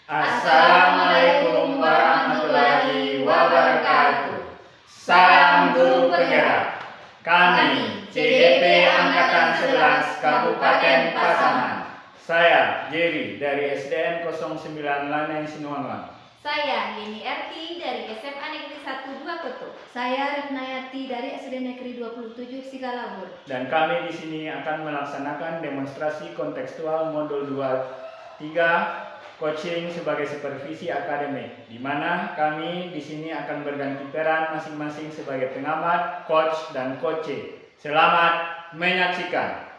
Assalamualaikum warahmatullahi wabarakatuh. Salam guru penggerak. Kami CDP Angkatan 11 Kabupaten Pasaman. Saya Jerry dari SDN 09 Laneng Sinuangan. Saya Yeni Erti dari SMA Negeri 1 2 Koto. Saya Retnayati dari SD Negeri 27 Sigalabur. Dan kami di sini akan melaksanakan demonstrasi kontekstual modul 2-3 coaching sebagai supervisi akademik, di mana kami di sini akan berganti peran masing-masing sebagai pengamat, coach, dan coaching. Selamat menyaksikan.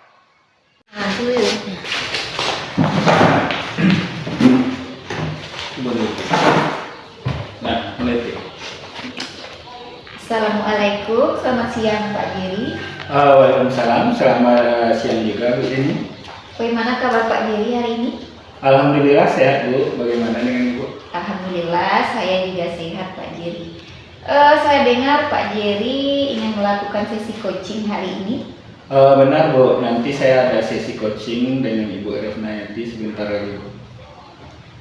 Assalamualaikum, selamat siang Pak Jerry. Waalaikumsalam, selamat siang juga Bu Jenny. Bagaimana kabar Pak Jerry hari ini? Alhamdulillah sehat Bu, bagaimana dengan Ibu? Alhamdulillah saya juga sehat Pak Jerry. Saya dengar Pak Jerry ingin melakukan sesi coaching hari ini. Benar Bu, nanti saya ada sesi coaching dengan Ibu Retnayati sebentar lagi Bu.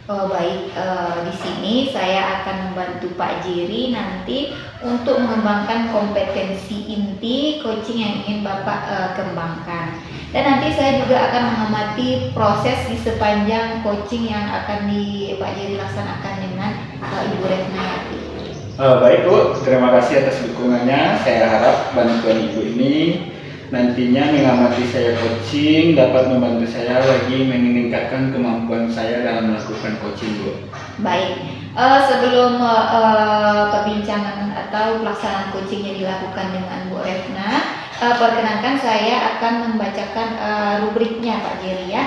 Oh baik, di sini saya akan membantu Pak Jerry nanti untuk mengembangkan kompetensi inti coaching yang ingin Bapak kembangkan. Dan nanti saya juga akan mengamati proses di sepanjang coaching yang akan Pak Jerry laksanakan dengan Ibu Retnayati. Baik Bu, terima kasih atas dukungannya. Saya harap bantuan Ibu ini nantinya mengamati saya coaching dapat membantu saya lagi meningkatkan kemampuan saya dalam melakukan coaching Bu. Baik, sebelum perbincangan atau pelaksanaan coaching yang dilakukan dengan Bu Retna, perkenankan saya akan membacakan rubriknya Pak Jerry ya.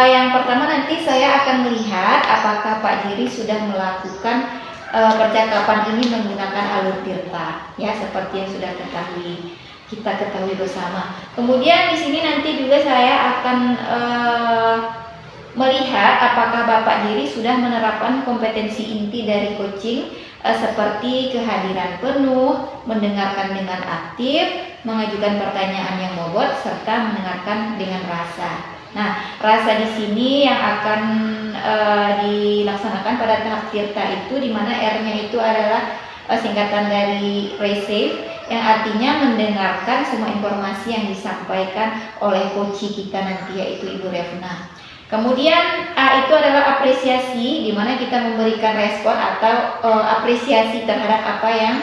Yang pertama nanti saya akan melihat apakah Pak Jerry sudah melakukan percakapan ini menggunakan alur tirta ya, seperti yang sudah kita ketahui bersama. Kemudian di sini nanti juga saya akan melihat apakah Bapak Jerry sudah menerapkan kompetensi inti dari coaching seperti kehadiran penuh, mendengarkan dengan aktif, mengajukan pertanyaan yang bobot, serta mendengarkan dengan rasa. Nah, rasa di sini yang akan dilaksanakan pada tahap tirta itu, di mana R-nya itu adalah singkatan dari receive, yang artinya mendengarkan semua informasi yang disampaikan oleh coach kita nanti, yaitu Ibu Retna. Kemudian A itu adalah apresiasi, di mana kita memberikan respon atau apresiasi terhadap apa yang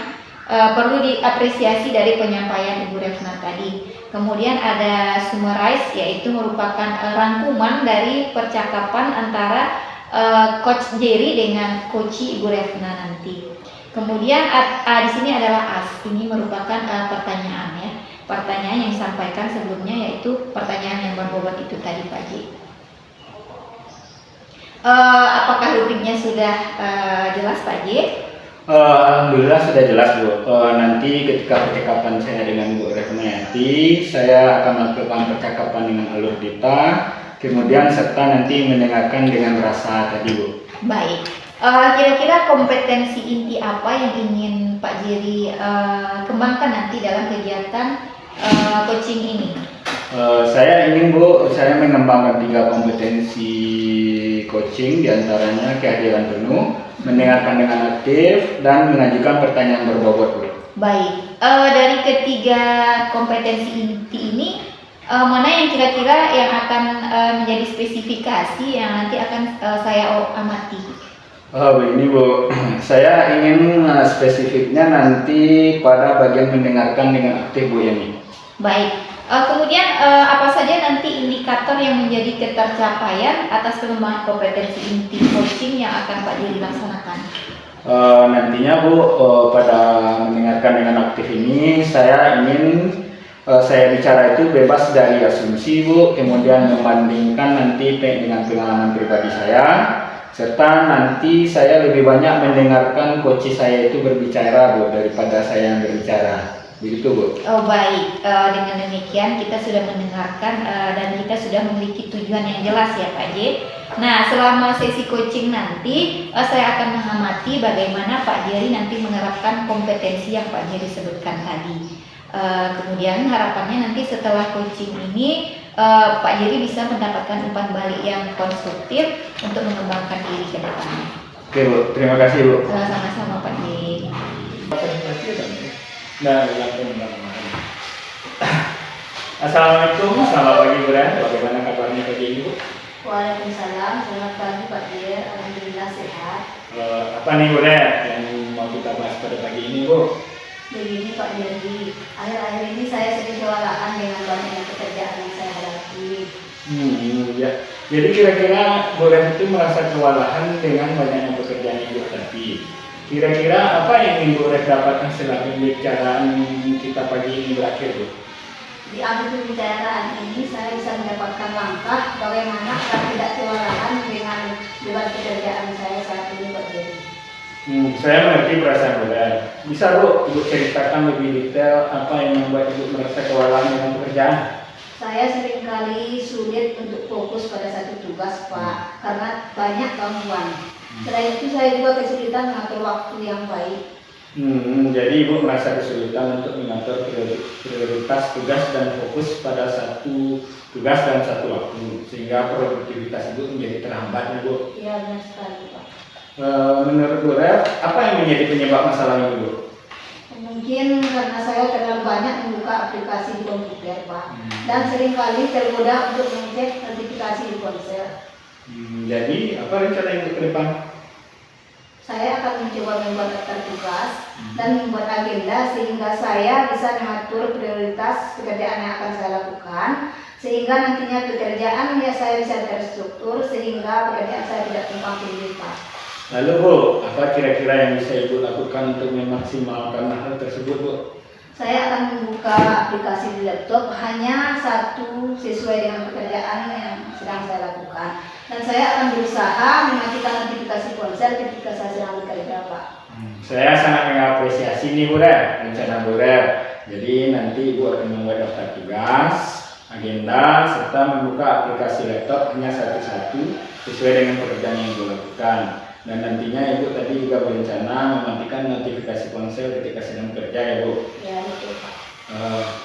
perlu diapresiasi dari penyampaian Ibu Retna tadi. Kemudian ada summarize, yaitu merupakan rangkuman dari percakapan antara Coach Jerry dengan coach Ibu Retna nanti. Kemudian A di sini adalah as. Ini merupakan pertanyaan ya. Pertanyaan yang disampaikan sebelumnya, yaitu pertanyaan yang berbobot itu tadi Pak J. Apakah rubriknya sudah jelas Pak J? Alhamdulillah sudah jelas Bu. Nanti ketika percakapan saya dengan Bu Retnayati, saya akan melakukan percakapan dengan alur dita, kemudian serta nanti mendengarkan dengan rasa tadi Bu. Baik. Kira-kira kompetensi inti apa yang ingin Pak Jerry kembangkan nanti dalam kegiatan coaching ini? Saya ingin Bu, saya mengembangkan 3 kompetensi coaching, diantaranya kehadiran penuh, mendengarkan dengan aktif, dan mengajukan pertanyaan berbobot Bu. Baik, dari ketiga kompetensi inti ini, mana yang kira-kira yang akan menjadi spesifikasi yang nanti akan saya amati? Begini Bu, saya ingin spesifiknya nanti pada bagian mendengarkan dengan aktif Bu Yani. Baik, kemudian apa saja nanti indikator yang menjadi ketercapaian atas pengembangan kompetensi inti coaching yang akan Pak Jerry laksanakan? Nantinya Bu, pada mendengarkan dengan aktif ini saya ingin saya bicara itu bebas dari asumsi Bu, kemudian membandingkan nanti dengan pengalaman pribadi saya, serta nanti saya lebih banyak mendengarkan coach saya itu berbicara Bu daripada saya yang berbicara. Begitu Bu. Oh baik, dengan demikian kita sudah mendengarkan dan kita sudah memiliki tujuan yang jelas ya Pak J. Nah, selama sesi coaching nanti saya akan mengamati bagaimana Pak Jerry nanti menerapkan kompetensi yang Pak Jerry sebutkan tadi. Kemudian harapannya nanti setelah coaching ini Pak Jerry bisa mendapatkan umpan balik yang konstruktif untuk mengembangkan diri ke depan. Oke Bu, terima kasih Bu. Sama-sama Pak J. Nah, yang kemarin. Assalamualaikum, selamat pagi Bu Ren. Bagaimana kabarnya pagi ini Bu? Waalaikumsalam, selamat pagi Pak Dir, alhamdulillah sehat. Apa nih Bu Ren yang mau kita bahas pada pagi ini Bu? Begini Pak Dir, akhir-akhir ini saya sering kewalahan dengan banyaknya pekerjaan yang saya hadapi. Ya. Jadi kira-kira Bu Ren itu merasa kewalahan dengan banyaknya pekerjaan yang dihadapi. Kira-kira apa yang ingin Bu Ren dapatkan setelah pembicaraan kita pagi ini berakhir Bu? Di akhir pembicaraan ini saya bisa mendapatkan langkah bagaimana agar tidak kewalahan dengan beban pekerjaan saya saat ini Pak Dir. Saya mengerti perasaan Bu Ren. Bisa Bu, Ibu ceritakan lebih detail apa yang membuat Ibu merasa kewalahan dengan pekerjaan? Saya seringkali sulit untuk fokus pada satu tugas Pak, karena banyak gangguan. Selain itu saya juga kesulitan mengatur waktu yang baik. Jadi Ibu merasa kesulitan untuk mengatur prioritas tugas dan fokus pada satu tugas dan satu waktu, sehingga produktivitas Ibu menjadi terhambat ya Bu. Iya benar sekali Pak. Menurut Bu Ren, apa yang menjadi penyebab masalah ini Bu? Mungkin karena saya terlalu banyak membuka aplikasi di komputer Pak, dan seringkali tergoda untuk mengecek notifikasi di ponsel. Jadi apa rencana Ibu ke depan? Saya akan mencoba membuat daftar tugas dan membuat agenda sehingga saya bisa mengatur prioritas pekerjaan yang akan saya lakukan, sehingga nantinya pekerjaan ya saya bisa terstruktur sehingga pekerjaan saya tidak tumpang tindih Pak. Lalu Bu, apa kira-kira yang bisa Ibu lakukan untuk memaksimalkan hal tersebut Bu? Saya akan membuka aplikasi di laptop hanya satu sesuai dengan pekerjaan yang sedang saya lakukan. Dan saya akan berusaha mematikan notifikasi ponsel ketika saya sedang bekerja Pak. Saya sangat mengapresiasi nih Bu Ren, rencana Bu Ren. Jadi nanti Ibu akan membuat daftar tugas, agenda, serta membuka aplikasi laptop hanya satu-satu sesuai dengan pekerjaan yang Ibu lakukan. Dan nantinya Ibu tadi juga berencana mematikan notifikasi ponsel ketika sedang bekerja ya Bu. Ya betul Pak.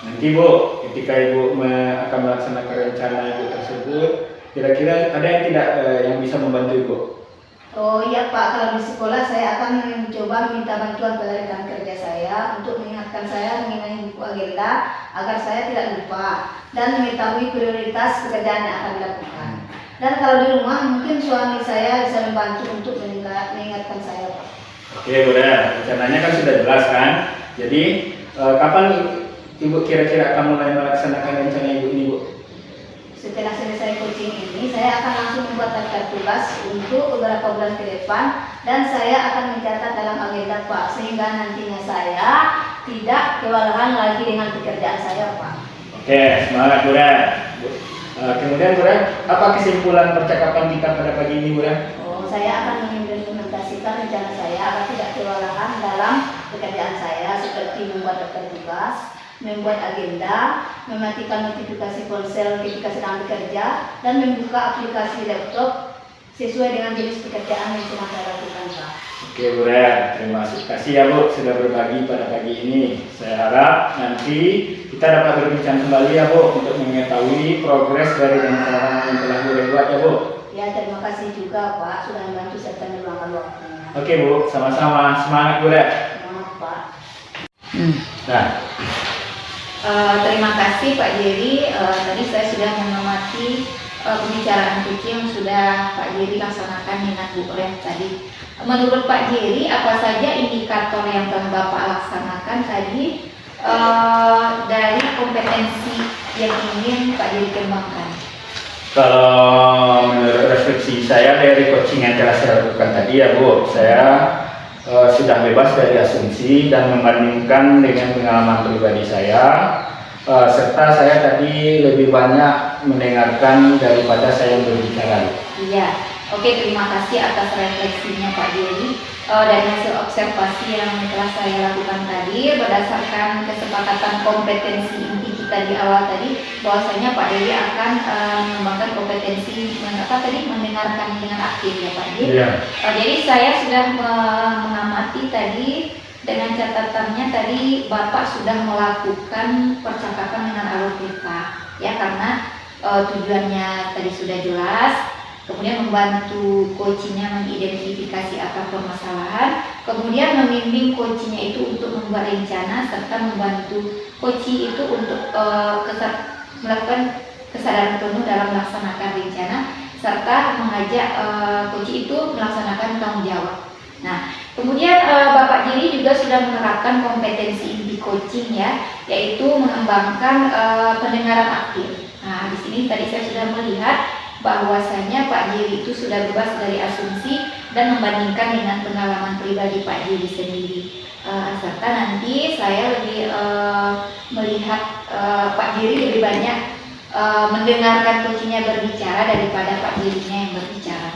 Nanti Bu, ketika Ibu akan melaksanakan rencana Ibu tersebut, kira-kira ada yang tidak yang bisa membantu Ibu? Oh iya Pak, kalau di sekolah saya akan mencoba meminta bantuan pada rekan kerja saya untuk mengingatkan saya mengenai buku agenda agar saya tidak lupa dan mengetahui prioritas pekerjaan yang akan dilakukan. Dan kalau di rumah mungkin suami saya bisa membantu untuk mengingatkan saya Pak. Oke Bu Ren, rencananya kan sudah jelas kan? Jadi kapan Ibu kira-kira akan mulai melaksanakan rencana Ibu ini Bu? Setelah selesai coaching ini, saya akan langsung membuat daftar tugas untuk beberapa bulan ke depan dan saya akan mencatat dalam agenda Pak, sehingga nantinya saya tidak kewalahan lagi dengan pekerjaan saya Pak. Oke, semangat Bu Ren. Kemudian Bu Ren, apa kesimpulan percakapan kita pada pagi ini Bu Ren? Saya akan mengimplementasikan rencana saya agar tidak kewalahan dalam pekerjaan saya, seperti membuat daftar tugas, membuat agenda, mematikan notifikasi ponsel ketika sedang bekerja, dan membuka aplikasi laptop sesuai dengan jenis pekerjaan yang sedang saya lakukan Pak. Oke Bu Ren, terima kasih ya Bu sudah berbagi pada pagi ini. Saya harap nanti kita dapat berbincang kembali ya Bu untuk mengetahui progres dari rencana yang telah Bu Ren buat ya Bu. Ya terima kasih juga Pak sudah membantu serta meluangkan waktunya. Oke Bu, sama-sama, semangat Bu Ren. Semangat Pak. Nah, Terima kasih Pak Jerry. Tadi saya sudah mengamati pembicaraan kunci yang sudah Pak Jerry laksanakan dengan Bu Ren tadi. Menurut Pak Jerry, apa saja indikator yang telah Bapak laksanakan tadi dari kompetensi yang ingin Pak Jerry kembangkan? kalau menurut refleksi saya dari coaching yang telah saya lakukan tadi ya Bu, saya sudah bebas dari asumsi dan membandingkan dengan pengalaman pribadi saya, serta saya tadi lebih banyak mendengarkan daripada saya berbicara. Iya, oke, terima kasih atas refleksinya Pak Jerry. Dari hasil observasi yang telah saya lakukan tadi, berdasarkan kesepakatan kompetensi inti kita di awal tadi, bahwasanya Pak Jerry akan mengembangkan kompetensi mendengarkan dengan aktif ya Pak Jerry. Iya. Jadi saya sudah mengamati tadi dengan catatannya tadi Bapak sudah melakukan percakapan dengan alur kita ya, karena tujuannya tadi sudah jelas. kemudian membantu coachnya mengidentifikasi apa permasalahan, kemudian membimbing coachnya itu untuk membuat rencana, serta membantu coach itu untuk melakukan kesadaran penuh dalam melaksanakan rencana, serta mengajak coach itu melaksanakan tanggung jawab. Nah, kemudian Bapak Jerry juga sudah menerapkan kompetensi inti coaching ya, yaitu mengembangkan pendengaran aktif. Nah, di sini tadi saya sudah melihat bahwasanya Pak Jerry itu sudah bebas dari asumsi dan membandingkan dengan pengalaman pribadi Pak Jerry sendiri. Serta nanti saya lebih melihat Pak Jerry lebih banyak mendengarkan coachnya berbicara daripada Pak Jerry-nya yang berbicara.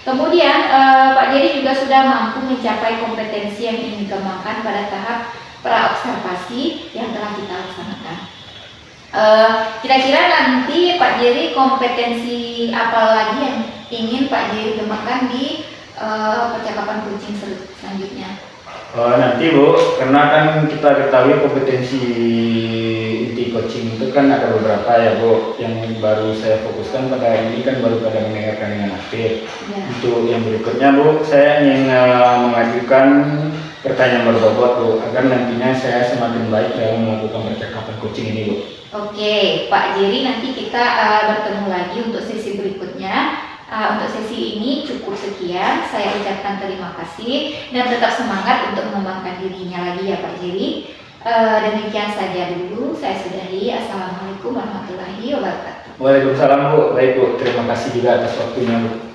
Kemudian Pak Jerry juga sudah mampu mencapai kompetensi yang ingin dikembangkan pada tahap praobservasi yang telah kita laksanakan. Kira-kira nanti Pak Jerry kompetensi apa lagi yang ingin Pak Jerry kembangkan di percakapan coaching selanjutnya? Nanti Bu, karena kan kita ketahui kompetensi inti coaching itu kan ada beberapa ya Bu. Yang baru saya fokuskan pada hari ini kan baru pada mendengarkan dengan aktif. Ya. Untuk yang berikutnya Bu, saya ingin mengajukan pertanyaan berbobot Bu, agar nantinya saya semakin baik dalam melakukan percakapan coaching ini Bu. Oke, Pak Jerry, nanti kita bertemu lagi untuk sesi berikutnya. Untuk sesi ini cukup sekian. Saya ucapkan terima kasih dan tetap semangat untuk mengembangkan dirinya lagi ya Pak Jerry. Demikian saja dulu. Saya sudahi. Assalamualaikum warahmatullahi wabarakatuh. Waalaikumsalam Bu. Baik Bu, terima kasih juga atas waktunya Bu.